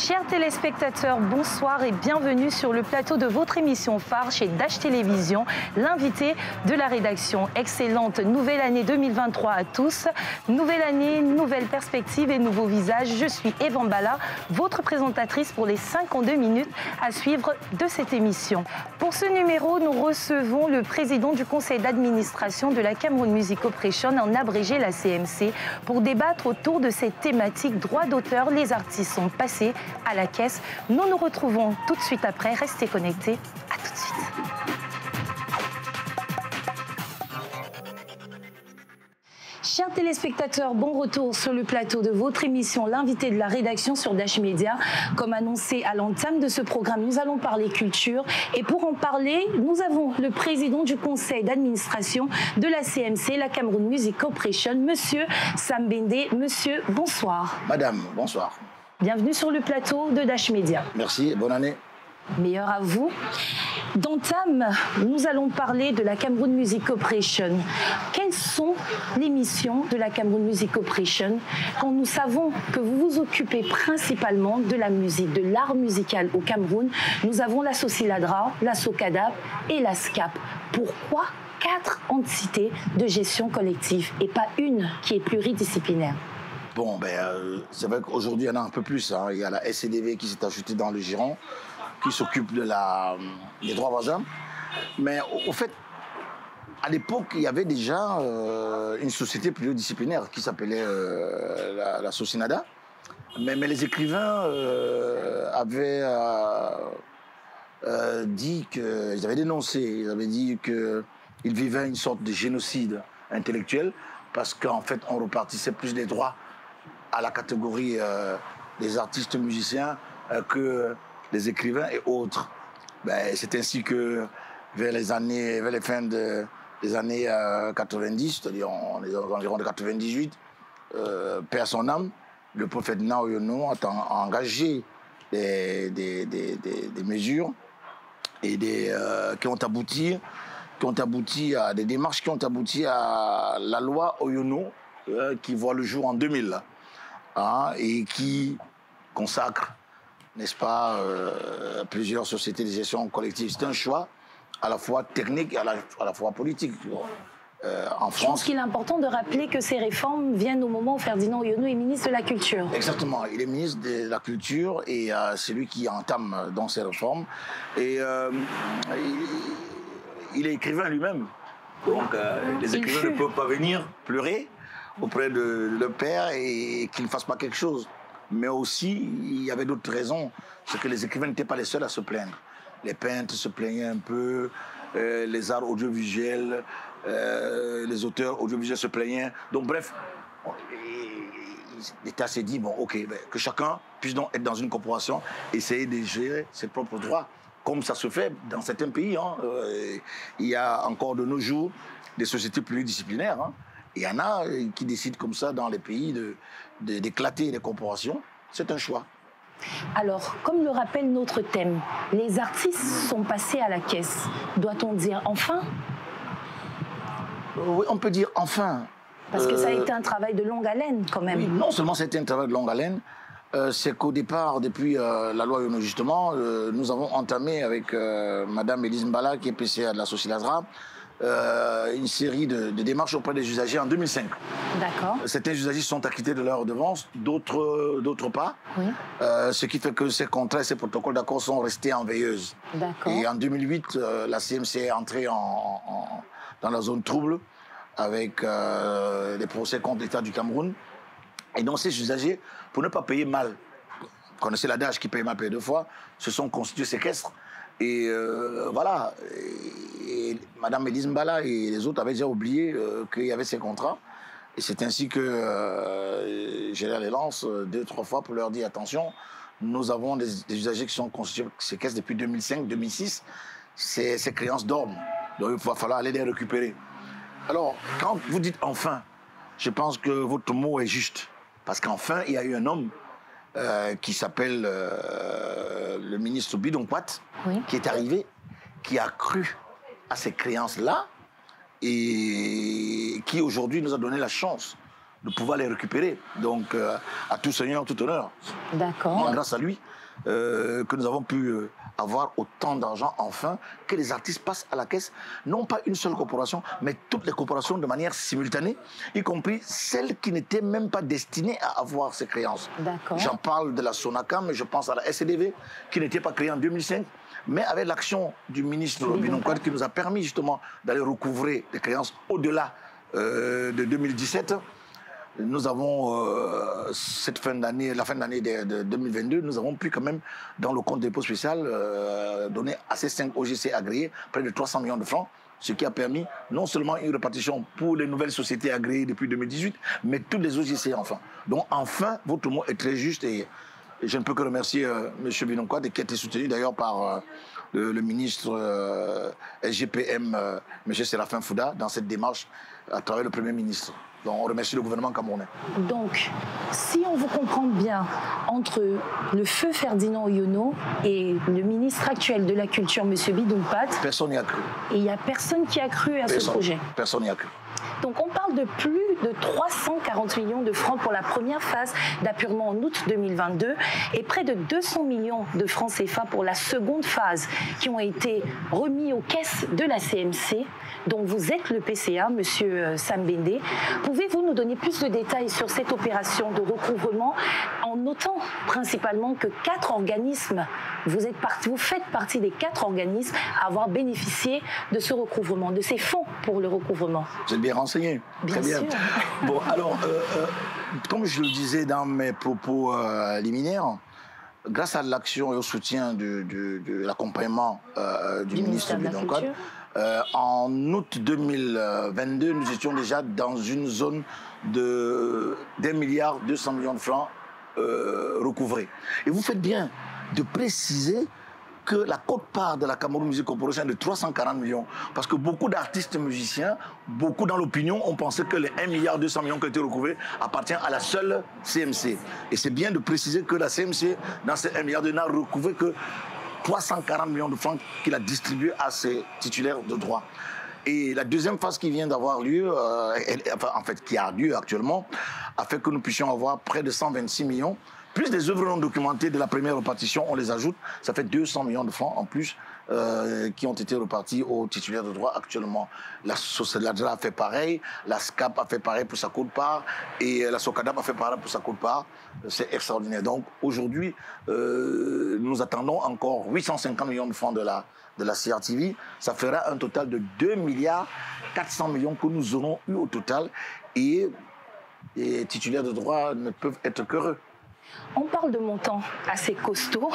Chers téléspectateurs, bonsoir et bienvenue sur le plateau de votre émission phare chez Dash Télévision, l'invité de la rédaction. Excellente nouvelle année 2023 à tous. Nouvelle année, nouvelles perspectives et nouveaux visages. Je suis Eva Mbala, votre présentatrice pour les 52 minutes à suivre de cette émission. Pour ce numéro, nous recevons le président du conseil d'administration de la Cameroun Music Corporation, en abrégé la CMC, pour débattre autour de cette thématique droit d'auteur. Les artistes sont passés à la caisse. Nous nous retrouvons tout de suite après. Restez connectés. À tout de suite. Chers téléspectateurs, bon retour sur le plateau de votre émission, l'invité de la rédaction sur Dash Media. Comme annoncé à l'entame de ce programme, nous allons parler culture. Et pour en parler, nous avons le président du conseil d'administration de la CMC, la Cameroun Music Corporation, Monsieur Sam Bendé. Monsieur, bonsoir. Madame, bonsoir. Bienvenue sur le plateau de Dash Media. Merci, bonne année. Meilleur à vous. D'entame, nous allons parler de la Cameroun Music Corporation. Quelles sont les missions de la Cameroun Music Corporation quand nous savons que vous vous occupez principalement de la musique, de l'art musical au Cameroun? Nous avons la Sosiladra, la Socadap et la SCAP. Pourquoi 4 entités de gestion collective et pas une qui est pluridisciplinaire? Bon, c'est vrai qu'aujourd'hui, il y en a un peu plus. Hein. Il y a la SCDV qui s'est ajoutée dans le giron, qui s'occupe des droits voisins. Mais au fait, à l'époque, il y avait déjà une société pluridisciplinaire qui s'appelait la Socinada. Mais les écrivains avaient dit ils avaient dénoncé, ils avaient dit qu'ils vivaient une sorte de génocide intellectuel parce qu'en fait, on repartissait plus des droits à la catégorie des artistes musiciens que les écrivains et autres. C'est ainsi que vers les fins des années 90, c'est-à-dire environ de 98, perd son âme, le prophète Naoyono a engagé des mesures et qui ont abouti à des démarches qui ont abouti à la loi Oyono qui voit le jour en 2000. Et qui consacre, n'est-ce pas, plusieurs sociétés de gestion collective. C'est un choix à la fois technique et à la fois politique. En France, je pense qu'il est important de rappeler que ces réformes viennent au moment où Ferdinand Oyono est ministre de la Culture. Exactement, il est ministre de la Culture et c'est lui qui entame dans ces réformes. Et il est écrivain lui-même. Donc les écrivains ne peuvent pas venir pleurer auprès de leur père et qu'ils ne fassent pas quelque chose. Mais aussi, il y avait d'autres raisons. C'est que les écrivains n'étaient pas les seuls à se plaindre. Les peintres se plaignaient un peu, les arts audiovisuels, les auteurs audiovisuels se plaignaient. Donc bref, l'État s'est dit, que chacun puisse donc être dans une corporation, essayer de gérer ses propres droits, comme ça se fait dans certains pays. Il y a encore de nos jours des sociétés pluridisciplinaires. Il y en a qui décident comme ça dans les pays d'éclater les corporations. C'est un choix. Alors, comme le rappelle notre thème, les artistes sont passés à la caisse. Doit-on dire enfin? Oui, on peut dire enfin. Parce que ça a été un travail de longue haleine quand même. Oui, non seulement c'était un travail de longue haleine, c'est qu'au départ, depuis la loi Yono justement, nous avons entamé avec Madame Elise Mbala, qui est PCA de la Sosiladra, une série de démarches auprès des usagers en 2005. D'accord. Certains usagers sont acquittés de leur redevance, d'autres pas. Oui. Ce qui fait que ces contrats et ces protocoles d'accord sont restés en veilleuse. D'accord. Et en 2008, la CMC est entrée dans la zone trouble avec des procès contre l'État du Cameroun. Et donc ces usagers, pour ne pas payer mal, vous connaissez l'adage qui paye mal paye 2 fois, se sont constitués séquestres. Et voilà, et Madame Elise Mbala et les autres avaient déjà oublié qu'il y avait ces contrats. Et c'est ainsi que j'ai les lance 2-3 fois pour leur dire attention, nous avons des usagers qui sont constitués séquestres depuis 2005-2006. Ces créances dorment, donc il va falloir aller les récupérer. Alors, quand vous dites enfin, je pense que votre mot est juste. Parce qu'enfin, il y a eu un homme qui s'appelle le ministre Bidonkwat, qui est arrivé, qui a cru à ces créances-là et qui aujourd'hui nous a donné la chance de pouvoir les récupérer. Donc, à tout seigneur, tout honneur. D'accord. Grâce à lui, que nous avons pu avoir autant d'argent, enfin, que les artistes passent à la caisse, non pas une seule corporation, mais toutes les corporations de manière simultanée, y compris celles qui n'étaient même pas destinées à avoir ces créances. J'en parle de la Sonacam, mais je pense à la SCDV, qui n'était pas créée en 2005, mais avec l'action du ministre Binonkwad qui nous a permis justement d'aller recouvrer les créances au-delà de 2017. Nous avons, cette fin d'année, la fin d'année de 2022, nous avons pu quand même, dans le compte dépôt spécial, donner à ces 5 OGC agréés près de 300 millions de francs, ce qui a permis non seulement une répartition pour les nouvelles sociétés agréées depuis 2018, mais toutes les OGC enfin. Donc enfin, votre mot est très juste et je ne peux que remercier M. Binonkwad, qui a été soutenu d'ailleurs par le ministre SGPM, M. Séraphin Fouda, dans cette démarche à travers le Premier ministre. Donc on remercie le gouvernement camerounais. Donc, si on vous comprend bien, entre le feu Ferdinand Oyono et le ministre actuel de la Culture, M. Binonkwad, personne n'y a cru. Et il n'y a personne qui a cru à ce projet. Personne n'y a cru. Donc on parle de plus de 340 millions de francs pour la première phase d'appurement en août 2022 et près de 200 millions de francs CFA pour la seconde phase qui ont été remis aux caisses de la CMC, dont vous êtes le PCA, Monsieur Sam Bende. Pouvez-vous nous donner plus de détails sur cette opération de recouvrement en notant principalement que 4 organismes, vous faites partie des 4 organismes à avoir bénéficié de ce recouvrement, de ces fonds pour le recouvrement. Vous êtes bien renseigné. Bien Très bien. Sûr. Bon, alors, comme je le disais dans mes propos liminaires, grâce à l'action et au soutien de l'accompagnement du ministre Binonkwad, en août 2022, nous étions déjà dans une zone de d'1,2 milliard de francs recouvrés. Et vous faites bien de préciser que la quote-part de la Cameroun Music Corporation est de 340 millions. Parce que beaucoup d'artistes musiciens, beaucoup dans l'opinion, ont pensé que les 1,2 milliard qui ont été recouvrés appartiennent à la seule CMC. Et c'est bien de préciser que la CMC, dans ces 1,2 milliard, n'a recouvré que 340 millions de francs qu'il a distribués à ses titulaires de droit. Et la deuxième phase qui vient d'avoir lieu, en fait qui a lieu actuellement, a fait que nous puissions avoir près de 126 millions. Plus des œuvres non documentées de la première répartition, on les ajoute, ça fait 200 millions de francs en plus qui ont été repartis aux titulaires de droit actuellement. La SOCEDLA a fait pareil, la SCAP a fait pareil pour sa quote-part et la SOCADAP a fait pareil pour sa quote-part. C'est extraordinaire. Donc aujourd'hui, nous attendons encore 850 millions de francs de la CRTV. Ça fera un total de 2,4 milliards que nous aurons eu au total et les titulaires de droit ne peuvent être qu'heureux. On parle de montants assez costauds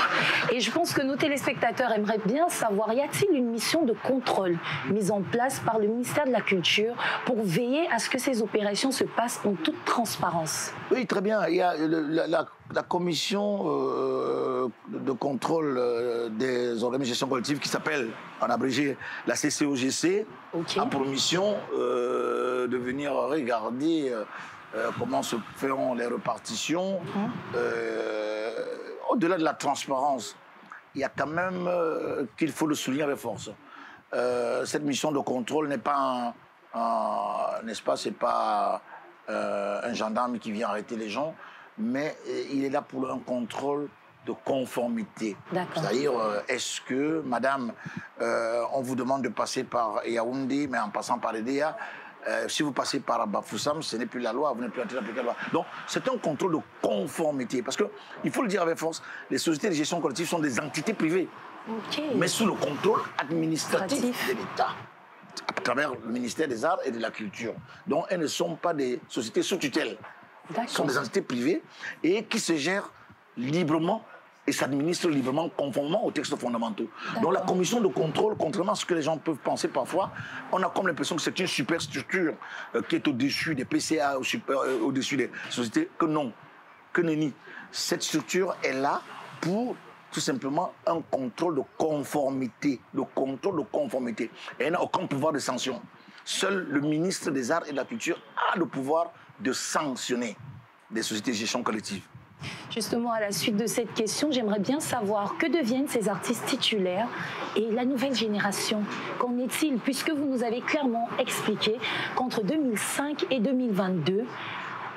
et je pense que nos téléspectateurs aimeraient bien savoir, y a-t-il une mission de contrôle mise en place par le ministère de la Culture pour veiller à ce que ces opérations se passent en toute transparence? Oui, très bien. Il y a la commission de contrôle des organismes de gestion collective qui s'appelle, en abrégé, la CCOGC, a pour mission de venir regarder comment se feront les répartitions. Au-delà de la transparence, il y a quand même, qu'il faut le souligner avec force, cette mission de contrôle n'est pas n'est-ce pas, c'est pas un gendarme qui vient arrêter les gens, mais il est là pour un contrôle de conformité. C'est-à-dire, est-ce que, madame, on vous demande de passer par Yaoundé, mais en passant par EDEA, si vous passez par Bafoussam, ce n'est plus la loi, vous n'êtes plus en train d'appliquer la loi. Donc, c'est un contrôle de conformité. Parce qu'il faut le dire avec force, les sociétés de gestion collective sont des entités privées, mais sous le contrôle administratif de l'État, à travers le ministère des Arts et de la Culture. Donc, elles ne sont pas des sociétés sous tutelle. Ce sont des entités privées et qui se gèrent librement et s'administre librement conformément aux textes fondamentaux. Donc la commission de contrôle, contrairement à ce que les gens peuvent penser parfois, on a comme l'impression que c'est une superstructure qui est au-dessus des PCA, au-dessus des sociétés, que non, que nenni. Cette structure est là pour tout simplement un contrôle de conformité, Et elle n'a aucun pouvoir de sanction. Seul le ministre des Arts et de la Culture a le pouvoir de sanctionner des sociétés de gestion collective. Justement, à la suite de cette question, j'aimerais bien savoir que deviennent ces artistes titulaires et la nouvelle génération. Qu'en est-il? Puisque vous nous avez clairement expliqué qu'entre 2005 et 2022,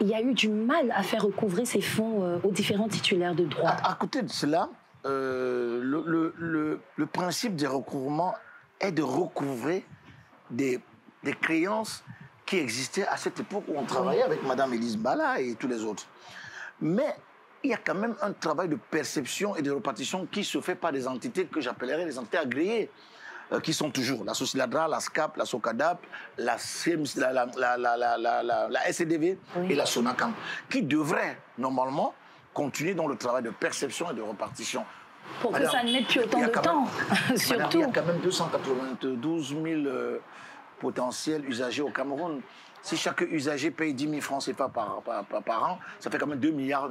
il y a eu du mal à faire recouvrer ces fonds aux différents titulaires de droits. À côté de cela, le principe des recouvrements est de recouvrer des créances qui existaient à cette époque où on travaillait avec Mme Élise Mbala et tous les autres. Mais il y a quand même un travail de perception et de répartition qui se fait par des entités que j'appellerais des entités agréées, qui sont toujours la SOCILADRA, la SCAP, la SOCADAP, la SCDV et la SONACAM, qui devraient normalement continuer dans le travail de perception et de répartition. Pour que ça ne mette plus autant de temps, surtout. Il y a quand même 292 000 potentiels usagers au Cameroun. Si chaque usager paye 10 000 francs CFA par an, ça fait quand même 2,9 milliards.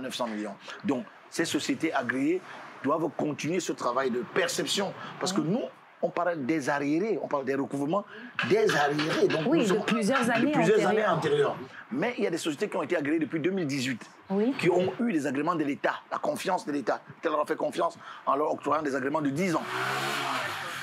Donc, ces sociétés agréées doivent continuer ce travail de perception. Parce que nous, on parle des arriérés, on parle des recouvrements des arriérés. Donc oui, de plusieurs années antérieures. Mais il y a des sociétés qui ont été agréées depuis 2018, qui ont eu des agréments de l'État, la confiance de l'État. L'État leur a fait confiance en leur octroyant des agréments de 10 ans.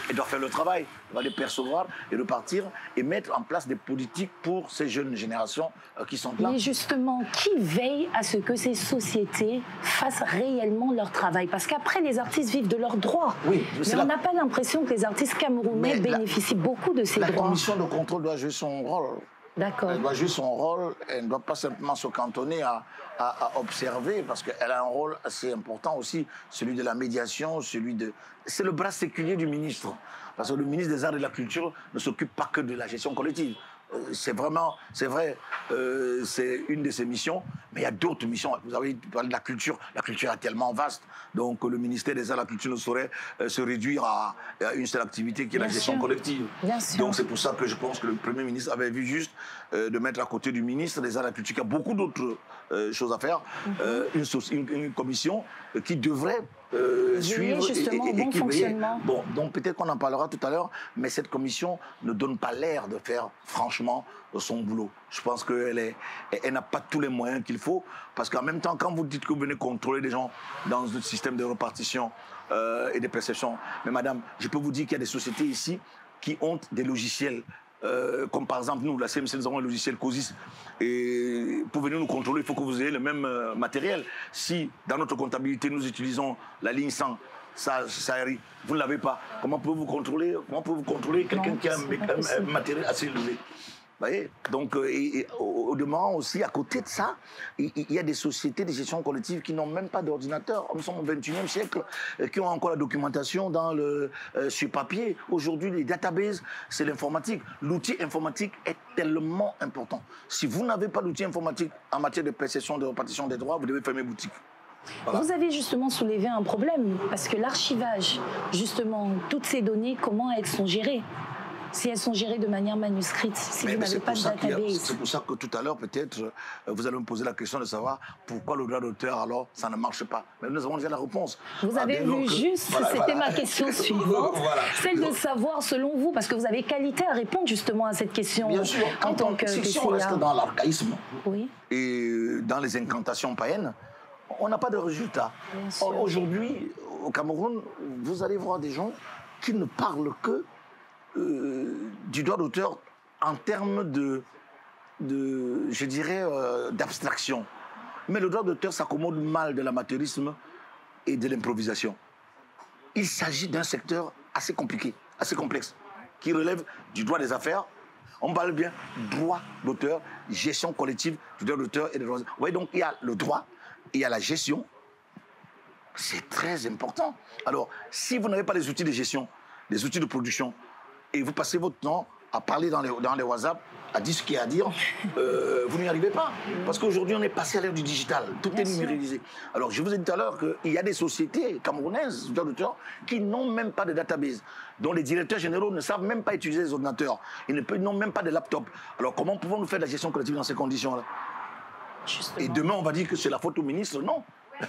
Ils doivent faire le travail, ils doivent les percevoir et repartir et mettre en place des politiques pour ces jeunes générations qui sont là. Mais justement, qui veille à ce que ces sociétés fassent réellement leur travail? Parce qu'après, les artistes vivent de leurs droits. Oui, mais on n'a pas l'impression que les artistes camerounais bénéficient beaucoup de ces droits. La commission de contrôle doit jouer son rôle. D'accord. Elle doit jouer son rôle, elle ne doit pas simplement se cantonner à observer, parce qu'elle a un rôle assez important aussi, celui de la médiation, c'est le bras séculier du ministre. Parce que le ministre des Arts et de la Culture ne s'occupe pas que de la gestion collective. C'est vrai, c'est une de ses missions, mais il y a d'autres missions. Vous avez parlé de la culture est tellement vaste, donc le ministère des Arts et de la Culture ne saurait se réduire à une seule activité qui est la gestion collective. Bien sûr. Donc c'est pour ça que je pense que le Premier ministre avait vu juste de mettre à côté du ministre des Arts et de la Culture, qui a beaucoup d'autres choses à faire, une commission qui devrait suivre justement et bon qui fonctionnement. Bon, donc peut-être qu'on en parlera tout à l'heure, mais cette commission ne donne pas l'air de faire franchement son boulot. Je pense qu'elle n'a pas tous les moyens qu'il faut, parce qu'en même temps, quand vous dites que vous venez contrôler des gens dans le système de répartition et de perception, mais madame, je peux vous dire qu'il y a des sociétés ici qui ont des logiciels. Comme par exemple nous, la CMC, nous avons un logiciel COSIS, et pour venir nous contrôler, il faut que vous ayez le même matériel. Si dans notre comptabilité nous utilisons la ligne 100, ça arrive, vous ne l'avez pas, comment pouvez-vous contrôler quelqu'un qui a un matériel assez élevé? Vous voyez? Donc, au demeurant aussi, à côté de ça, il y a des sociétés de gestion collective qui n'ont même pas d'ordinateur. Nous sommes au XXIe siècle, qui ont encore la documentation sur papier. Aujourd'hui, les databases, c'est l'informatique. L'outil informatique est tellement important. Si vous n'avez pas l'outil informatique en matière de perception, de répartition des droits, vous devez fermer boutique. Voilà. Vous avez justement soulevé un problème, parce que l'archivage, justement, toutes ces données, comment elles sont gérées? Si elles sont gérées de manière manuscrite, si vous n'avez pas de database. C'est pour ça que tout à l'heure, peut-être, vous allez me poser la question de savoir pourquoi le droit d'auteur, alors, ça ne marche pas. Mais nous avons déjà la réponse. Vous avez vu juste, c'était ma question suivante, celle de savoir, selon vous, parce que vous avez qualité à répondre justement à cette question. Bien sûr, si on reste dans l'archaïsme et dans les incantations païennes, on n'a pas de résultat. Aujourd'hui, au Cameroun, vous allez voir des gens qui ne parlent que du droit d'auteur en termes je dirais, d'abstraction. Mais le droit d'auteur s'accommode mal de l'amateurisme et de l'improvisation. Il s'agit d'un secteur assez compliqué, assez complexe, qui relève du droit des affaires. On parle bien droit d'auteur, gestion collective du droit d'auteur et des droits. Vous voyez, donc il y a le droit, il y a la gestion. C'est très important. Alors, si vous n'avez pas les outils de gestion, les outils de production, et vous passez votre temps à parler dans les WhatsApp, à dire ce qu'il y a à dire, vous n'y arrivez pas. Parce qu'aujourd'hui, on est passé à l'ère du digital. Tout est numérisé. Alors, je vous ai dit tout à l'heure qu'il y a des sociétés camerounaises, d'auteurs, qui n'ont même pas de database, dont les directeurs généraux ne savent même pas utiliser les ordinateurs. Ils n'ont même pas de laptop. Alors, comment pouvons-nous faire de la gestion collective dans ces conditions-là? Et demain, on va dire que c'est la faute au ministre? Non.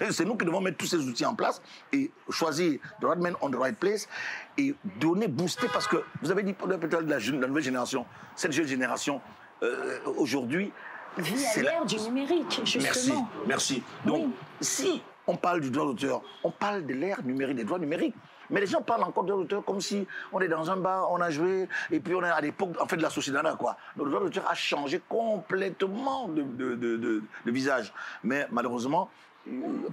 C'est nous qui devons mettre tous ces outils en place et choisir the right man on the right place et donner, booster, parce que vous avez dit peut-être la nouvelle génération, cette jeune génération, aujourd'hui... Vit à l'ère du numérique, justement. Merci. Donc, si on parle du droit d'auteur, on parle de l'ère numérique, des droits numériques. Mais les gens parlent encore de droit d'auteur comme si on est dans un bar, on a joué, et puis on est à l'époque, en fait, de la société, quoi. Le droit d'auteur a changé complètement de visage. Mais malheureusement,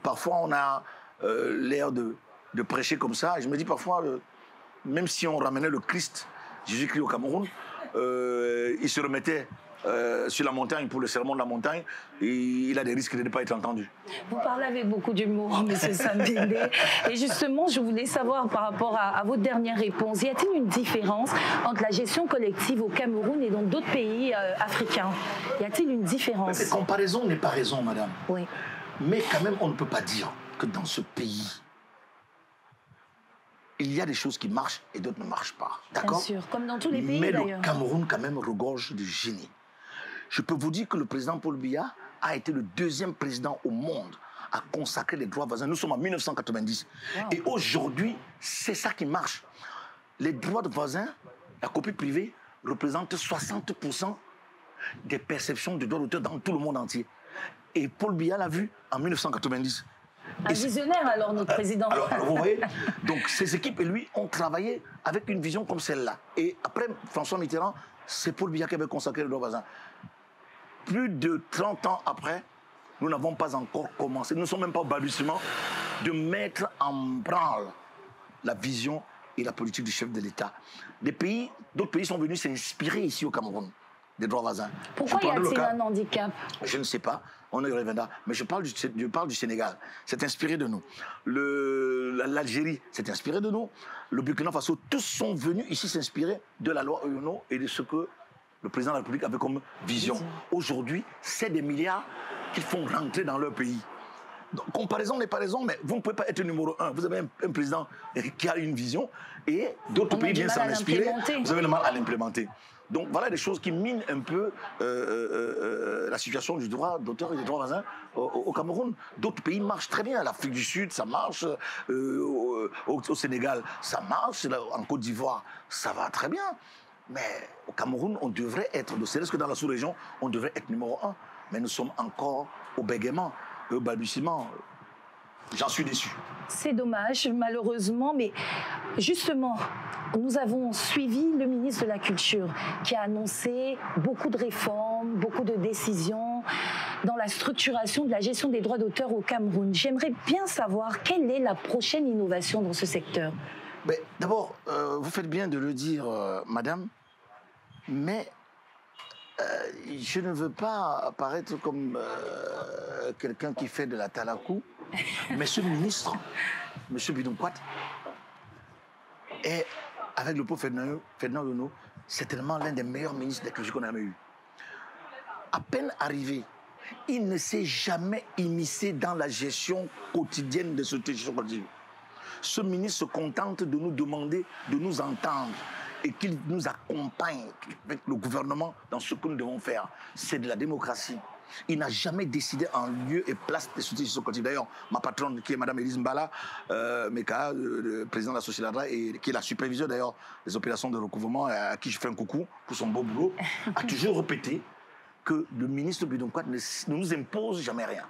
parfois, on a l'air de prêcher comme ça. Et je me dis parfois, même si on ramenait le Christ, Jésus-Christ au Cameroun, il se remettait sur la montagne pour le sermon de la montagne, et il a des risques de ne pas être entendu. Vous parlez avec beaucoup d'humour, M. Sambembe. Et justement, je voulais savoir par rapport à votre dernière réponse, y a-t-il une différence entre la gestion collective au Cameroun et dans d'autres pays africains? Y a-t-il une différence? Mais comparaison n'est pas raison, madame. Oui. Mais quand même, on ne peut pas dire que dans ce pays, il y a des choses qui marchent et d'autres ne marchent pas. D'accord? Bien sûr, comme dans tous les pays d'ailleurs. Mais le Cameroun, quand même, regorge de génie. Je peux vous dire que le président Paul Biya a été le deuxième président au monde à consacrer les droits voisins. Nous sommes en 1990. Wow. Et aujourd'hui, c'est ça qui marche. Les droits de voisins, la copie privée, représente 60% des perceptions de droits d'auteur dans tout le monde entier. Et Paul Biya l'a vu en 1990. Un visionnaire alors, notre président. Alors, vous voyez, donc ses équipes et lui ont travaillé avec une vision comme celle-là. Et après François Mitterrand, c'est Paul Biya qui avait consacré les droits voisins. Plus de 30 ans après, nous n'avons pas encore commencé, nous ne sommes même pas au balbutiement de mettre en branle la vision et la politique du chef de l'État. D'autres pays sont venus s'inspirer ici au Cameroun des droits voisins. Pourquoi y a-t-il un handicap? Je ne sais pas, on y reviendra. Mais je parle du Sénégal, c'est inspiré de nous. L'Algérie, c'est inspiré de nous. Le Burkina Faso, tous sont venus ici s'inspirer de la loi Oyono et de ce que le président de la République avait comme vision. Aujourd'hui, c'est des milliards qu'ils font rentrer dans leur pays. Donc, comparaison n'est pas raison, mais vous ne pouvez pas être numéro un. Vous avez un président qui a une vision et d'autres pays viennent s'en inspirer. Vous avez le mal à l'implémenter. Donc voilà des choses qui minent un peu la situation du droit d'auteur et des droits voisins au Cameroun. D'autres pays marchent très bien. L'Afrique du Sud, ça marche. Au Sénégal, ça marche. En Côte d'Ivoire, ça va très bien. Mais au Cameroun, on devrait être, c'est que dans la sous-région, on devrait être numéro un. Mais nous sommes encore au bégaiement, au balbutiement. J'en suis déçu. C'est dommage, malheureusement, mais justement, nous avons suivi le ministre de la Culture qui a annoncé beaucoup de réformes, beaucoup de décisions dans la structuration de la gestion des droits d'auteur au Cameroun. J'aimerais bien savoir quelle est la prochaine innovation dans ce secteur. D'abord, vous faites bien de le dire, madame, mais je ne veux pas apparaître comme quelqu'un qui fait de la talakou, mais ce ministre, M. Bidonkwat, est, avec le pauvre Ferdinand Yono, c'est tellement l'un des meilleurs ministres de la culture qu'on a jamais eu. À peine arrivé, il ne s'est jamais immiscé dans la gestion quotidienne de cette gestion collective. Ce ministre se contente de nous demander de nous entendre et qu'il nous accompagne avec le gouvernement dans ce que nous devons faire. C'est de la démocratie. Il n'a jamais décidé en lieu et place des sociétés collectives. D'ailleurs, ma patronne, qui est Mme Elise Mbala, Meka, le président de la Société d'Adra, et qui est la superviseure d'ailleurs des opérations de recouvrement, à qui je fais un coucou pour son beau boulot, a toujours répété que le ministre Bidonkwat ne nous impose jamais rien.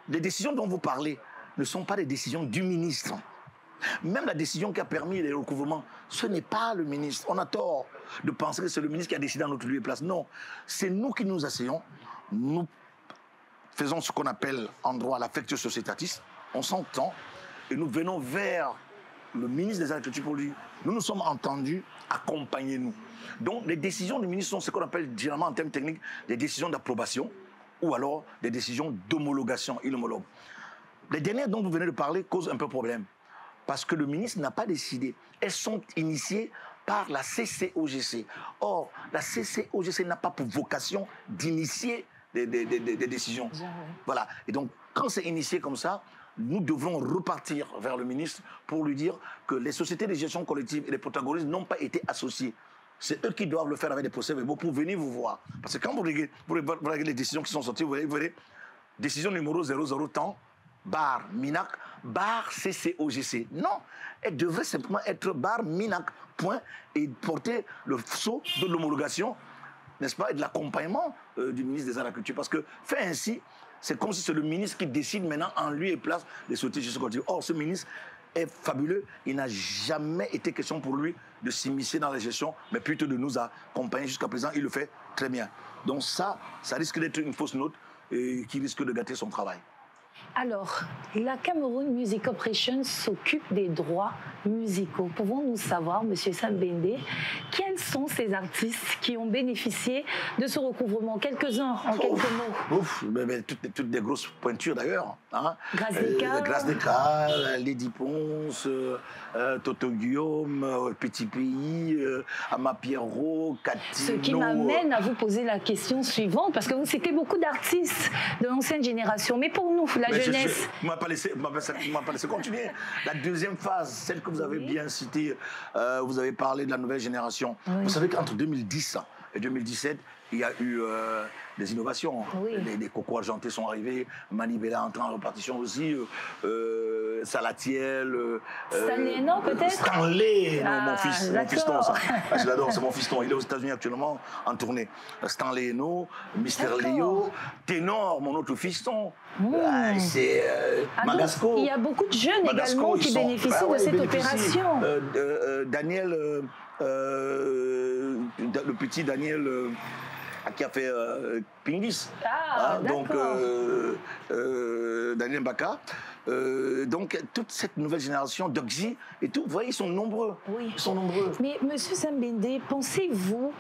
Les décisions dont vous parlez ne sont pas des décisions du ministre. Même la décision qui a permis les recouvrements, ce n'est pas le ministre. On a tort de penser que c'est le ministre qui a décidé en notre lieu et place. Non, c'est nous qui nous asseyons, nous faisons ce qu'on appelle en droit l'affectio societatis, on s'entend et nous venons vers le ministre des Agricultures pour lui. Nous nous sommes entendus, accompagnez-nous. Donc les décisions du ministre sont ce qu'on appelle généralement en termes techniques des décisions d'approbation ou alors des décisions d'homologation, il homologue. Les dernières dont vous venez de parler causent un peu problème. Parce que le ministre n'a pas décidé. Elles sont initiées par la CCOGC. Or, la CCOGC n'a pas pour vocation d'initier des décisions. Voilà. Et donc, quand c'est initié comme ça, nous devrons repartir vers le ministre pour lui dire que les sociétés de gestion collective et les protagonistes n'ont pas été associés. C'est eux qui doivent le faire avec des procès-verbaux pour venir vous voir. Parce que quand vous regardez les décisions qui sont sorties, vous verrez décision numéro 00 temps, bar Minac, bar CCOGC. Non, elle devrait simplement être bar Minac, point, et porter le sceau de l'homologation, n'est-ce pas, et de l'accompagnement du ministre des Arts et de la Culture. Parce que fait ainsi, C'est comme si c'est le ministre qui décide maintenant en lui et place les sociétés de gestion collective. Or, ce ministre est fabuleux. Il n'a jamais été question pour lui de s'immiscer dans la gestion, mais plutôt de nous accompagner jusqu'à présent. Il le fait très bien. Donc ça risque d'être une fausse note et qui risque de gâter son travail. Alors, la Cameroun Music Corporation s'occupe des droits musicaux. Pouvons-nous savoir, M. Sam Bende, quels sont ces artistes qui ont bénéficié de ce recouvrement? Quelques-uns, en quelques mots. Toutes des grosses pointures d'ailleurs. Hein. Grâce Desca, Lady Ponce, Toto Guillaume, Petit Pays, Ama Pierrot, Catino. Ce qui m'amène à vous poser la question suivante, parce que vous citez beaucoup d'artistes de l'ancienne génération. Mais pour nous, la jeunesse... Vous ne m'avez pas laissé continuer. La deuxième phase, celle que vous avez bien citée, vous avez parlé de la nouvelle génération. Oui. Vous savez qu'entre 2010 et 2017, il y a eu des innovations. Oui. Les cocos argentés sont arrivés, Manibela entrant en répartition aussi, Salatiel... Stanley Eno peut-être? Stanley, mon fiston, ça. Je l'adore, c'est mon fiston. Il est aux États-Unis actuellement en tournée. Stanley Eno, Mister Leo, Ténor, mon autre fiston. C'est Magasco. Il y a beaucoup de jeunes également qui bénéficient de cette opération. Daniel, le petit Daniel... qui a fait Pingis. Donc Daniel Baka. Donc toute cette nouvelle génération d'Oxy et tout, vous voyez, ils sont nombreux. Oui. Ils sont nombreux. Mais Monsieur Sam Bende, pensez-vous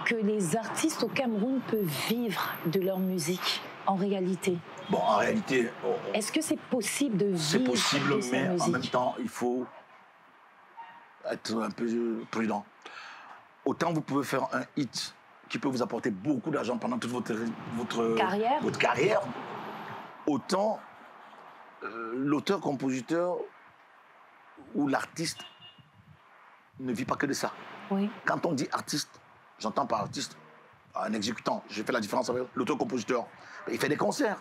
que les artistes au Cameroun peuvent vivre de leur musique en réalité? Bon, en réalité... Est-ce que c'est possible de vivre C'est possible, de sa mais musique? en même temps, il faut être un peu prudent. Autant vous pouvez faire un hit qui peut vous apporter beaucoup d'argent pendant toute votre carrière, autant l'auteur, compositeur ou l'artiste ne vit pas que de ça. Oui. Quand on dit artiste, j'entends par artiste un exécutant. J'ai fait la différence avec l'auteur, compositeur. Il fait des concerts.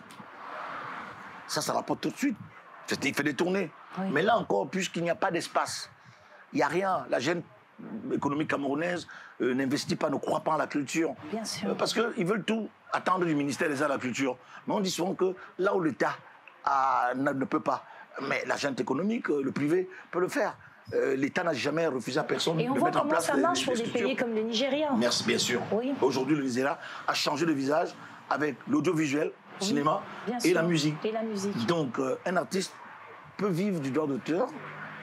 Ça rapporte tout de suite. Il fait des tournées. Oui. Mais là encore, puisqu'il n'y a pas d'espace, il n'y a rien. La jeune économique camerounaise n'investit pas, ne croit pas en la culture. Bien sûr. Parce qu'ils veulent tout attendre du ministère des Arts et de la Culture. Mais on dit souvent que là où l'État ne peut pas, mais la gente économique, le privé, peut le faire. L'État n'a jamais refusé à personne de mettre en place ça marche pour des pays comme le Nigeria. Merci, bien sûr. Oui. Aujourd'hui, le Nigeria a changé de visage avec l'audiovisuel, le cinéma et la musique. Donc, un artiste peut vivre du droit d'auteur,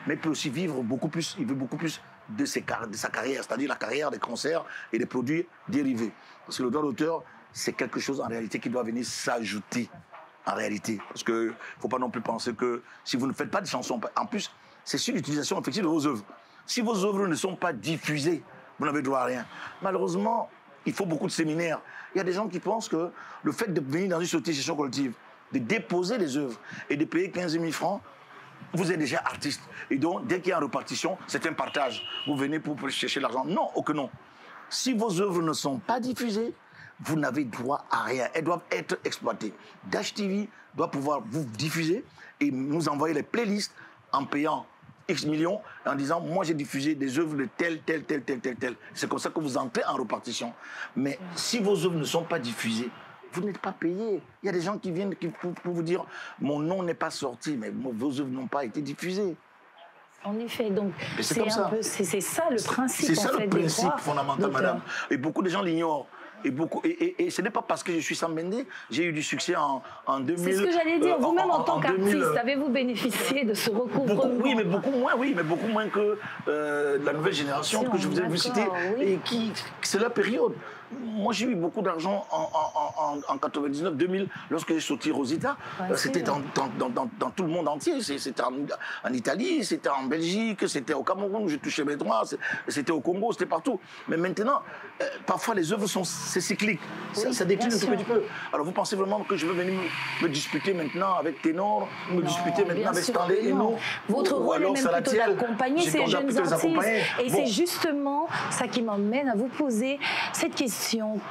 mais peut aussi vivre beaucoup plus. Il veut beaucoup plus de sa carrière, c'est-à-dire la carrière des concerts et des produits dérivés. Parce que le droit d'auteur, c'est quelque chose en réalité qui doit venir s'ajouter en réalité. Parce qu'il ne faut pas non plus penser que si vous ne faites pas de chansons, en plus, c'est sur l'utilisation effective de vos œuvres. Si vos œuvres ne sont pas diffusées, vous n'avez droit à rien. Malheureusement, il faut beaucoup de séminaires. Il y a des gens qui pensent que le fait de venir dans une société de gestion collective, de déposer les œuvres et de payer 15 000 francs, vous êtes déjà artiste. Et donc, dès qu'il y a une répartition, c'est un partage. Vous venez pour chercher l'argent. Non, oh que non. Si vos œuvres ne sont pas diffusées, vous n'avez droit à rien. Elles doivent être exploitées. Dash TV doit pouvoir vous diffuser et nous envoyer les playlists en payant X millions, en disant, moi j'ai diffusé des œuvres de tel. C'est comme ça que vous entrez en répartition. Mais si vos œuvres ne sont pas diffusées, vous n'êtes pas payé. Il y a des gens qui viennent pour vous dire mon nom n'est pas sorti, mais vos œuvres n'ont pas été diffusées. En effet, donc c'est ça le principe. C'est ça le principe fondamental, madame. Et beaucoup de gens l'ignorent. Et ce n'est pas parce que je suis Sam Bende, j'ai eu du succès en 2000. C'est ce que j'allais dire. Vous-même, en tant qu'artiste, avez-vous bénéficié de ce recouvrement? Oui, mais beaucoup moins que la nouvelle génération que je vous ai cité. Oui. Et c'est la période. Moi, j'ai eu beaucoup d'argent en 99-2000, lorsque j'ai sorti Rosita. C'était dans tout le monde entier. C'était en Italie, c'était en Belgique, c'était au Cameroun, je touchais mes droits, c'était au Congo, c'était partout. Mais maintenant, parfois, les œuvres c'est cyclique. Ça décline un tout petit peu. Alors, vous pensez vraiment que je veux venir me disputer maintenant avec Ténor, me disputer maintenant avec Stanley Eno? Votre rôle est même plutôt d'accompagner ces jeunes artistes. Et c'est justement ça qui m'emmène à vous poser cette question.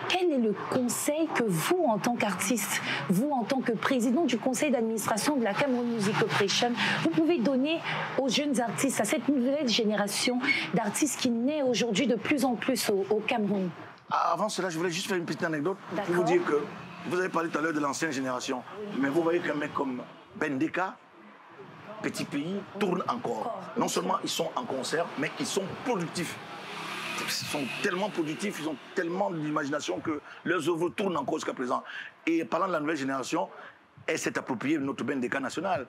Quel est le conseil que vous, en tant qu'artiste, vous, en tant que président du conseil d'administration de la Cameroun Music Corporation, vous pouvez donner aux jeunes artistes, à cette nouvelle génération d'artistes qui naît aujourd'hui de plus en plus au Cameroun? Avant cela, je voulais juste faire une petite anecdote pour vous dire que Vous avez parlé tout à l'heure de l'ancienne génération, mais vous voyez qu'un mec comme Bendeka, Petit Pays, tourne encore. Non seulement ils sont en concert, mais ils sont productifs. Ils sont tellement productifs, ils ont tellement d'imagination que leurs œuvres tournent encore jusqu'à présent. Et parlant de la nouvelle génération, elle s'est appropriée de notre Bendeka national.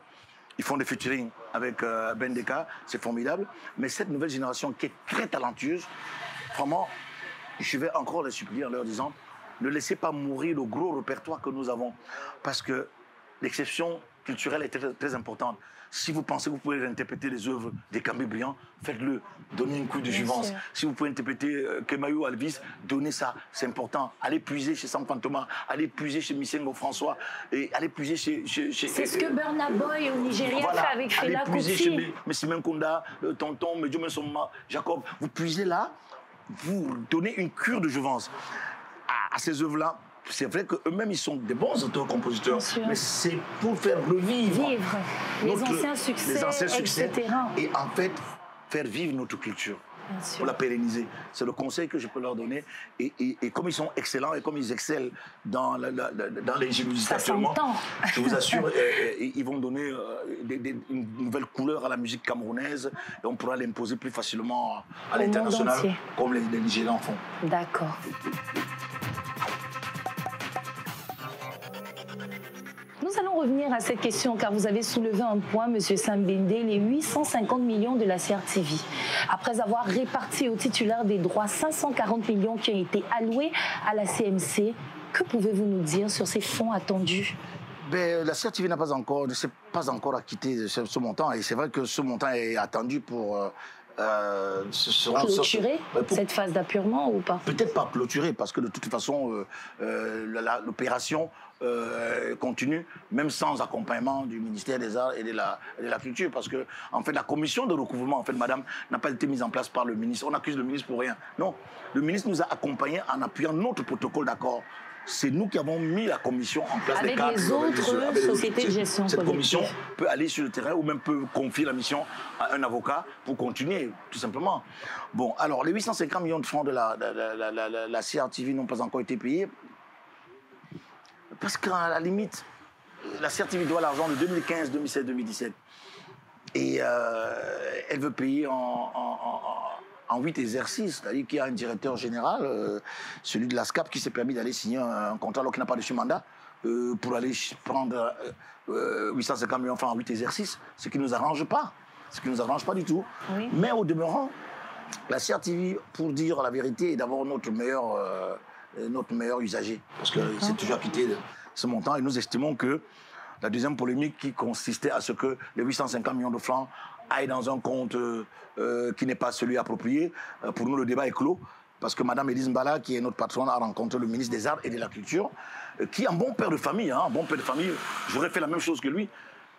Ils font des featuring avec Bendeka, c'est formidable. Mais cette nouvelle génération qui est très talentueuse, vraiment, je vais encore les supplier en leur disant, ne laissez pas mourir le gros répertoire que nous avons. Parce que l'exception culturelle est très, très importante. Si vous pensez que vous pouvez interpréter les œuvres des Cambi Briand, faites-le. Donnez une couille de juvence. Si vous pouvez interpréter Kemayou Alvis, donnez ça. C'est important. Allez puiser chez Sam Fantoma, allez puiser chez Michel François, et allez puiser chez... C'est ce que Burna Boy au Nigeria voilà, fait avec Fela Kuti. Allez puiser chez Messimène Konda, Tonton, Medjome Soma, Jacob. Vous puisez là, vous donnez une cure de jouvence à ces œuvres-là. C'est vrai qu'eux-mêmes, ils sont des bons auteurs-compositeurs, mais c'est pour faire revivre les anciens succès, etc. Et en fait, faire vivre notre culture, pour la pérenniser. C'est le conseil que je peux leur donner. Et comme ils sont excellents et comme ils excellent dans l'ingéniosité actuellement, je vous assure, ils vont donner une nouvelle couleur à la musique camerounaise et on pourra l'imposer plus facilement à l'international, comme les Nigérians font. D'accord. Nous allons revenir à cette question car vous avez soulevé un point, M. Sambende, les 850 millions de la CRTV. Après avoir réparti aux titulaires des droits 540 millions qui ont été alloués à la CMC, que pouvez-vous nous dire sur ces fonds attendus? La CRTV ne s'est pas encore acquittée de ce montant et c'est vrai que ce montant est attendu pour... clôturer cette phase d'appurement ou pas? Peut-être pas clôturer parce que de toute façon l'opération continue même sans accompagnement du ministère des Arts et de la Culture parce que en fait la commission de recouvrement madame n'a pas été mise en place par le ministre. On accuse le ministre pour rien. Non, le ministre nous a accompagnés en appuyant notre protocole d'accord. C'est nous qui avons mis la commission en place. Avec les autres sociétés de gestion. Cette commission peut aller sur le terrain ou même peut confier la mission à un avocat pour continuer, tout simplement. Bon, alors, les 850 millions de francs de la CRTV n'ont pas encore été payés. Parce qu'à la limite, la CRTV doit l'argent de 2015, 2016, 2017. Et elle veut payer en 8 exercices, c'est-à-dire qu'il y a un directeur général, celui de l'ASCAP, qui s'est permis d'aller signer un contrat alors qu'il n'a pas reçu mandat, pour aller prendre 850 millions de francs en 8 exercices, ce qui ne nous arrange pas. Ce qui ne nous arrange pas du tout. Oui. Mais au demeurant, la CRTV, pour dire la vérité, est d'abord notre meilleur usager. Parce que c'est toujours acquitté de ce montant. Et nous estimons que la deuxième polémique qui consistait à ce que les 850 millions de francs aillent dans un compte qui n'est pas celui approprié. Pour nous, le débat est clos. Parce que Mme Élise Mbala, qui est notre patronne, a rencontré le ministre des Arts et de la Culture, qui est un bon père de famille. J'aurais fait la même chose que lui.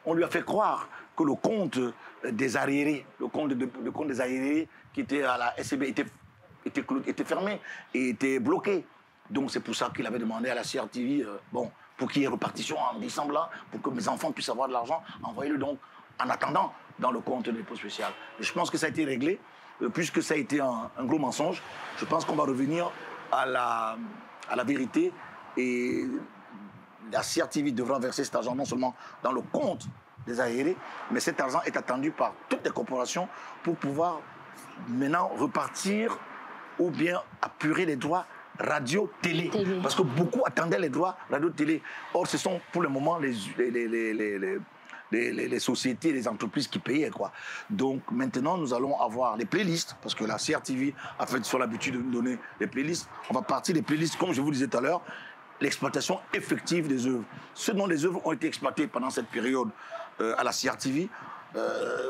On lui a fait croire que le compte des arriérés, le compte des arriérés qui était à la SCB était fermé et était bloqué. Donc c'est pour ça qu'il avait demandé à la CRTV, pour qu'il y ait répartition en décembre, pour que mes enfants puissent avoir de l'argent, envoyez-le donc en attendant dans le compte de dépôt spécial. Et je pense que ça a été réglé, puisque ça a été un gros mensonge. Je pense qu'on va revenir à la vérité et la CRTV devra verser cet argent non seulement dans le compte des aérés, mais cet argent est attendu par toutes les corporations pour pouvoir maintenant repartir ou bien apurer les droits radio-télé. Parce que beaucoup attendaient les droits radio-télé. Or, ce sont pour le moment les sociétés, les entreprises qui payaient, quoi. Donc maintenant, nous allons avoir les playlists, parce que la CRTV a fait sur l'habitude de nous donner les playlists. On va partir des playlists, comme je vous disais tout à l'heure, l'exploitation effective des œuvres. Ce dont les œuvres ont été exploitées pendant cette période à la CRTV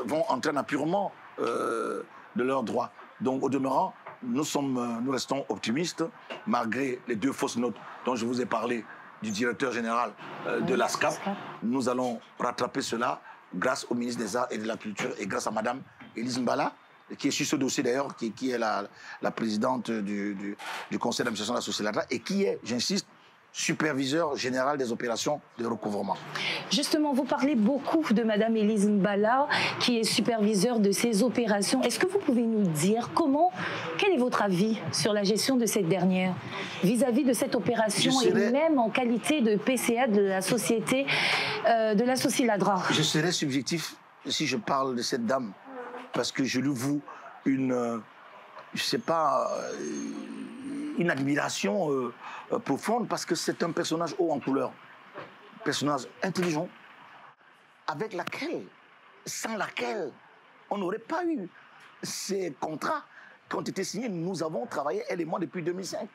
vont entrer en apurement de leurs droits. Donc au demeurant, nous restons optimistes, malgré les 2 fausses notes dont je vous ai parlé du directeur général de l'ASCAP. Nous allons rattraper cela grâce au ministre des Arts et de la Culture et grâce à Mme Élise Mbala, qui est sur ce dossier d'ailleurs, qui est la présidente du conseil d'administration de la Société et qui est, j'insiste, superviseur général des opérations de recouvrement. Justement, vous parlez beaucoup de Madame Élise Mbala, qui est superviseure de ces opérations. Est-ce que vous pouvez nous dire quel est votre avis sur la gestion de cette dernière, vis-à-vis de cette opération et même en qualité de PCA de la société, de la Sociladra? Je serais subjectif si je parle de cette dame, parce que je lui voue une, je sais pas, une admiration profonde, parce que c'est un personnage haut en couleur, un personnage intelligent, avec laquelle, sans laquelle, on n'aurait pas eu ces contrats qui ont été signés. Nous avons travaillé, elle et moi, depuis 2005,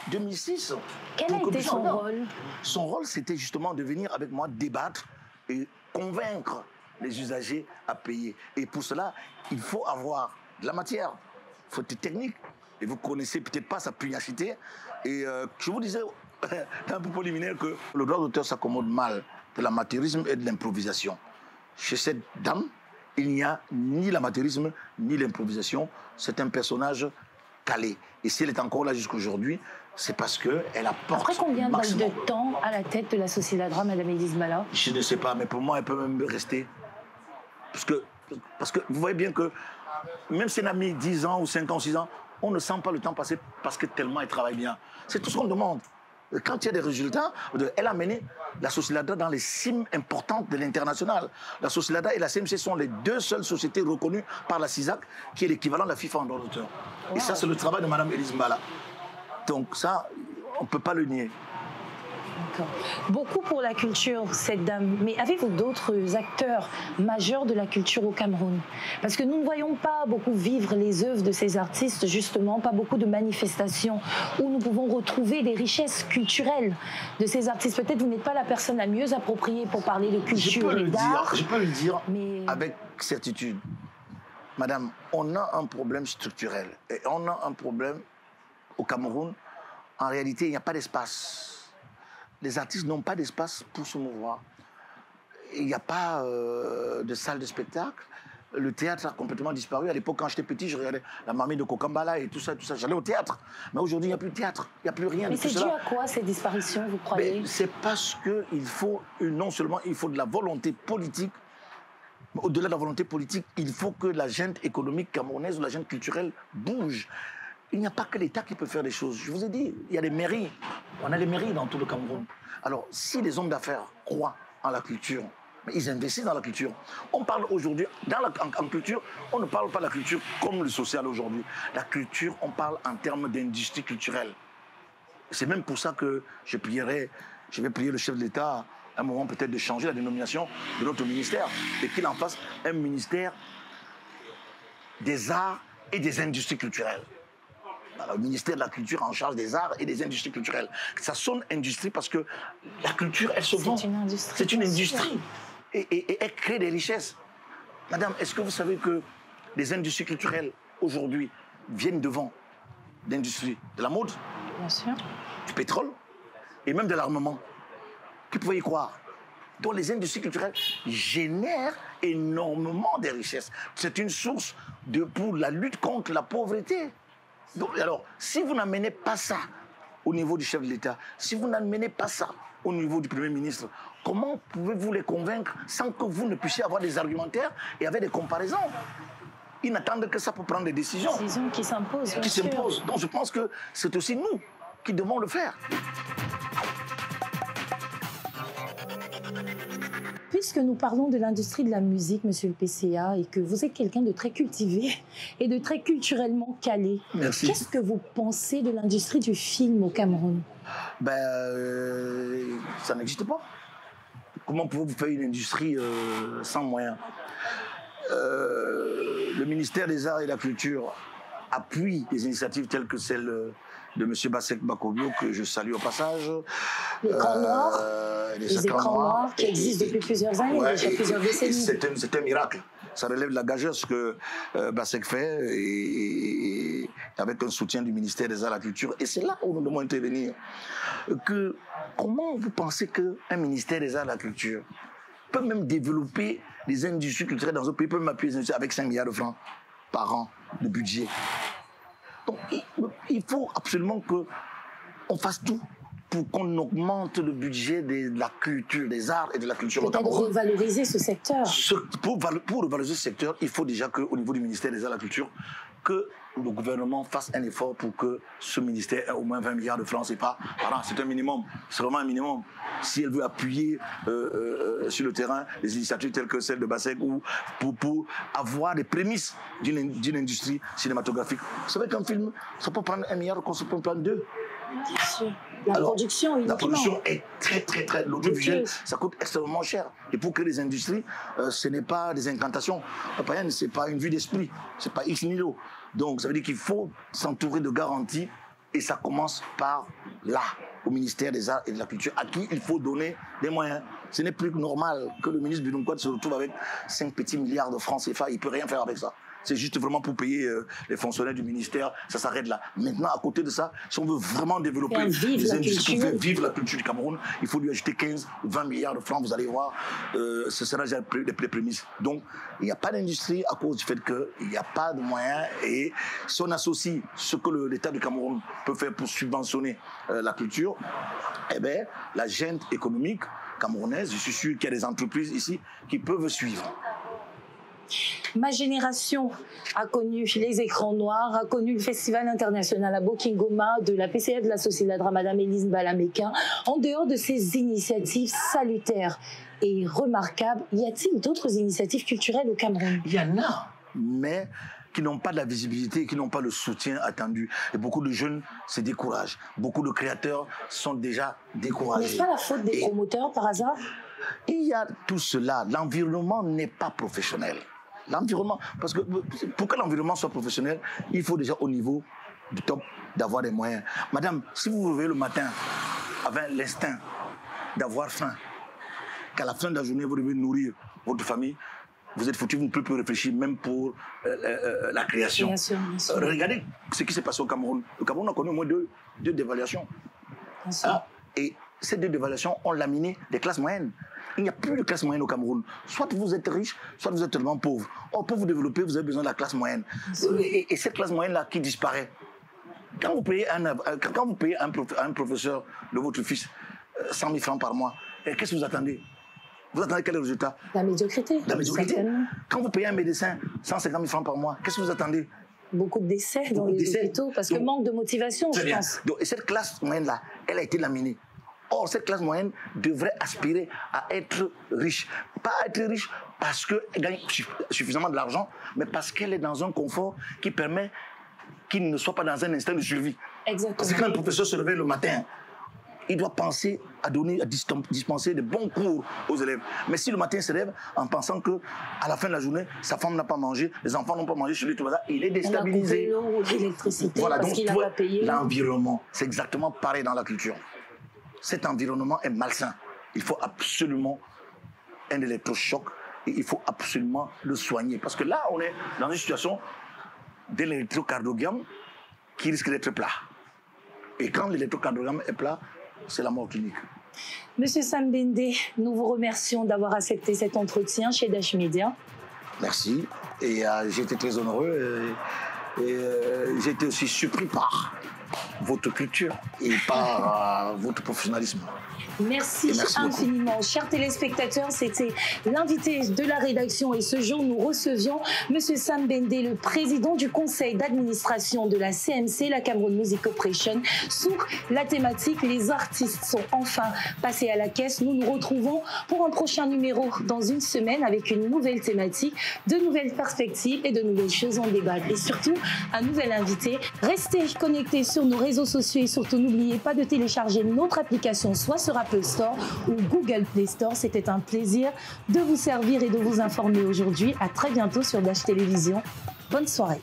2006. Quel a été son rôle? Son rôle, c'était justement de venir avec moi débattre et convaincre les usagers à payer. Et pour cela, il faut avoir de la matière, il faut être technique. Et vous connaissez peut-être pas sa pugnacité. Et je vous disais, un peu préliminaire, que le droit d'auteur s'accommode mal de l'amateurisme et de l'improvisation. Chez cette dame, il n'y a ni l'amateurisme ni l'improvisation. C'est un personnage calé. Et si elle est encore là jusqu'aujourd'hui, c'est parce qu'elle apporte. Après combien de temps à la tête de la Sociladra, Madame Élise Mbala? Je ne sais pas, mais pour moi, elle peut même rester. Parce que vous voyez bien que même si elle a mis 10 ans ou 5 ans, 6 ans, on ne sent pas le temps passer parce que tellement elle travaille bien. C'est tout ce qu'on demande. Quand il y a des résultats, elle a mené la Sociladra dans les cimes importantes de l'international. La Sociladra et la CMC sont les deux seules sociétés reconnues par la CISAC, qui est l'équivalent de la FIFA en droit d'auteur. Wow. Et ça, c'est le travail de Mme Élise Mbala. Donc ça, on ne peut pas le nier. Beaucoup pour la culture, cette dame. Mais avez-vous d'autres acteurs majeurs de la culture au Cameroun? Parce que nous ne voyons pas beaucoup vivre les œuvres de ces artistes, justement, pas beaucoup de manifestations où nous pouvons retrouver des richesses culturelles de ces artistes. Peut-être vous n'êtes pas la personne la mieux appropriée pour parler de culture et d'art. Je peux le dire avec certitude. Madame, on a un problème structurel. Et on a un problème au Cameroun. En réalité, il n'y a pas d'espace. Les artistes n'ont pas d'espace pour se mouvoir. Il n'y a pas de salle de spectacle. Le théâtre a complètement disparu. À l'époque, quand j'étais petit, je regardais la marmite de Kokambala et tout ça, tout ça. J'allais au théâtre. Mais aujourd'hui, il n'y a plus de théâtre. Il n'y a plus rien. Mais c'est dû à quoi, ces disparitions, vous croyez? C'est parce qu'il faut, non seulement il faut de la volonté politique, mais au-delà de la volonté politique, il faut que la junte économique camerounaise ou la junte culturelle bouge. Il n'y a pas que l'État qui peut faire des choses. Je vous ai dit, il y a des mairies. On a des mairies dans tout le Cameroun. Alors, si les hommes d'affaires croient en la culture, ils investissent dans la culture. On parle aujourd'hui, en culture, on ne parle pas de la culture comme le social aujourd'hui. La culture, on parle en termes d'industrie culturelle. C'est même pour ça que je vais prier le chef de l'État à un moment peut-être de changer la dénomination de notre ministère et qu'il en fasse un ministère des arts et des industries culturelles. Le ministère de la Culture en charge des arts et des industries culturelles. Ça sonne industrie parce que la culture, elle se vend. C'est une industrie. C'est une industrie. Et elle crée des richesses. Madame, est-ce que vous savez que les industries culturelles, aujourd'hui, viennent devant l'industrie de la mode? Bien sûr. Du pétrole et même de l'armement. Qui pouvait y croire? Donc les industries culturelles génèrent énormément de richesses. C'est une source pour la lutte contre la pauvreté. Donc, alors, si vous n'amenez pas ça au niveau du chef de l'État, si vous n'amenez pas ça au niveau du Premier ministre, comment pouvez-vous les convaincre sans que vous ne puissiez avoir des argumentaires et avec des comparaisons? Ils n'attendent que ça pour prendre des décisions. Des décisions qui s'imposent. Qui s'imposent. Donc je pense que c'est aussi nous qui devons le faire. Puisque nous parlons de l'industrie de la musique, monsieur le PCA, et que vous êtes quelqu'un de très cultivé et de très culturellement calé, qu'est-ce que vous pensez de l'industrie du film au Cameroun? Ça n'existe pas. Comment pouvez-vous faire une industrie sans moyens? Le ministère des Arts et de la Culture appuie des initiatives telles que celle de M. Bassek Bakobio, que je salue au passage. L'écran noir, les écrans noirs qui existent depuis plusieurs années, déjà plusieurs décennies. C'est un miracle. Ça relève de la gageuse que Bassek fait, et avec un soutien du ministère des Arts et de la Culture. Et c'est là où nous devons intervenir. Comment vous pensez qu'un ministère des Arts et de la Culture peut même développer des industries culturelles dans un pays, peut même appuyer les industries avec 5 milliards de francs par an de budget? Donc il faut absolument qu'on fasse tout pour qu'on augmente le budget de la culture, des arts et de la culture au Cameroun. Peut-être revaloriser ce secteur. Pour revaloriser ce secteur, il faut déjà qu'au niveau du ministère des Arts et de la Culture, que le gouvernement fasse un effort pour que ce ministère ait au moins 20 milliards de francs CFA par an. C'est un minimum, c'est vraiment un minimum. Si elle veut appuyer sur le terrain des initiatives telles que celle de Bassek ou pour avoir les prémices d'une industrie cinématographique. Vous savez qu'un film, ça peut prendre 1 milliard, qu'on se peut prendre 2. Bien sûr. Production, la production est très l'audiovisuel, ça coûte extrêmement cher. Et pour créer des industries, ce n'est pas des incantations. Ce n'est pas une vue d'esprit, ce n'est pas ex nihilo. Donc ça veut dire qu'il faut s'entourer de garanties et ça commence par là, au ministère des Arts et de la Culture, à qui il faut donner des moyens. Ce n'est plus normal que le ministre Budunkwad se retrouve avec 5 petits milliards de francs CFA, il ne peut rien faire avec ça. C'est juste vraiment pour payer les fonctionnaires du ministère, ça s'arrête là. Maintenant, à côté de ça, si on veut vraiment développer les industries, faire vivre la culture du Cameroun, il faut lui ajouter 15 ou 20 milliards de francs, vous allez voir, ce sera déjà les prémices. Donc, il n'y a pas d'industrie à cause du fait qu'il n'y a pas de moyens. Et si on associe ce que l'État du Cameroun peut faire pour subventionner la culture, eh bien, la junte économique camerounaise, je suis sûr qu'il y a des entreprises ici qui peuvent suivre. Ma génération a connu les écrans noirs, a connu le Festival international à Bokingoma de la PCF de la Société Madame Élise Balaméquin. En dehors de ces initiatives salutaires et remarquables, y a-t-il d'autres initiatives culturelles au Cameroun? Il y en a, mais qui n'ont pas de la visibilité, qui n'ont pas le soutien attendu. Et beaucoup de jeunes se découragent. Beaucoup de créateurs sont déjà découragés. N'est-ce pas la faute des promoteurs par hasard? Il y a tout cela. L'environnement n'est pas professionnel. L'environnement, parce que pour que l'environnement soit professionnel, il faut déjà au niveau du top d'avoir des moyens. Madame, si vous vous réveillez le matin avec l'instinct d'avoir faim, qu'à la fin de la journée, vous devez nourrir votre famille, vous êtes foutu, vous ne pouvez plus réfléchir même pour la création. Bien sûr. Regardez ce qui s'est passé au Cameroun. Le Cameroun a connu au moins deux dévaluations. Et ces 2 dévaluations ont laminé des classes moyennes. Il n'y a plus de classe moyenne au Cameroun. Soit vous êtes riche, soit vous êtes tellement pauvre. Or, pour vous développer, vous avez besoin de la classe moyenne. Et cette classe moyenne-là qui disparaît. Quand vous payez un professeur de votre fils 100 000 francs par mois, qu'est-ce que vous attendez? Vous attendez quel résultat? La médiocrité. La médiocrité. Quand vous payez un médecin 150 000 francs par mois, qu'est-ce que vous attendez? Beaucoup de décès dans les hôpitaux, parce que manque de motivation, je pense. Et cette classe moyenne-là, elle a été laminée. Or, cette classe moyenne devrait aspirer à être riche. Pas être riche parce qu'elle gagne suffisamment de l'argent, mais parce qu'elle est dans un confort qui permet qu'il ne soit pas dans un instinct de survie. Exactement. Parce que quand un professeur se réveille le matin, il doit penser à dispenser de bons cours aux élèves. Mais si le matin il se lève en pensant qu'à la fin de la journée, sa femme n'a pas mangé, les enfants n'ont pas mangé chez lui, tout ça, il est déstabilisé. On a coupé l'eau ou l'électricité voilà, parce qu'il n'a pas payé. L'environnement, c'est exactement pareil dans la culture. Cet environnement est malsain. Il faut absolument un électrochoc et il faut absolument le soigner. Parce que là, on est dans une situation d'électrocardiogramme qui risque d'être plat. Et quand l'électrocardiogramme est plat, c'est la mort clinique. Monsieur Sam Bende, nous vous remercions d'avoir accepté cet entretien chez Dash Media. Merci. Et j'ai été très heureux. Et j'ai été aussi surpris par votre culture et par votre professionnalisme. Merci infiniment. Chers téléspectateurs, c'était l'invité de la rédaction et ce jour, nous recevions M. Sam Bende, le président du conseil d'administration de la CMC, la Cameroun Music Corporation, sur la thématique « Les artistes sont enfin passés à la caisse ». Nous nous retrouvons pour un prochain numéro dans une semaine avec une nouvelle thématique, de nouvelles perspectives et de nouvelles choses en débat. Et surtout, un nouvel invité. Restez connectés sur nos réseaux sociaux et surtout n'oubliez pas de télécharger notre application, soit sur Apple Store ou Google Play Store. C'était un plaisir de vous servir et de vous informer aujourd'hui. À très bientôt sur Dash Télévision. Bonne soirée.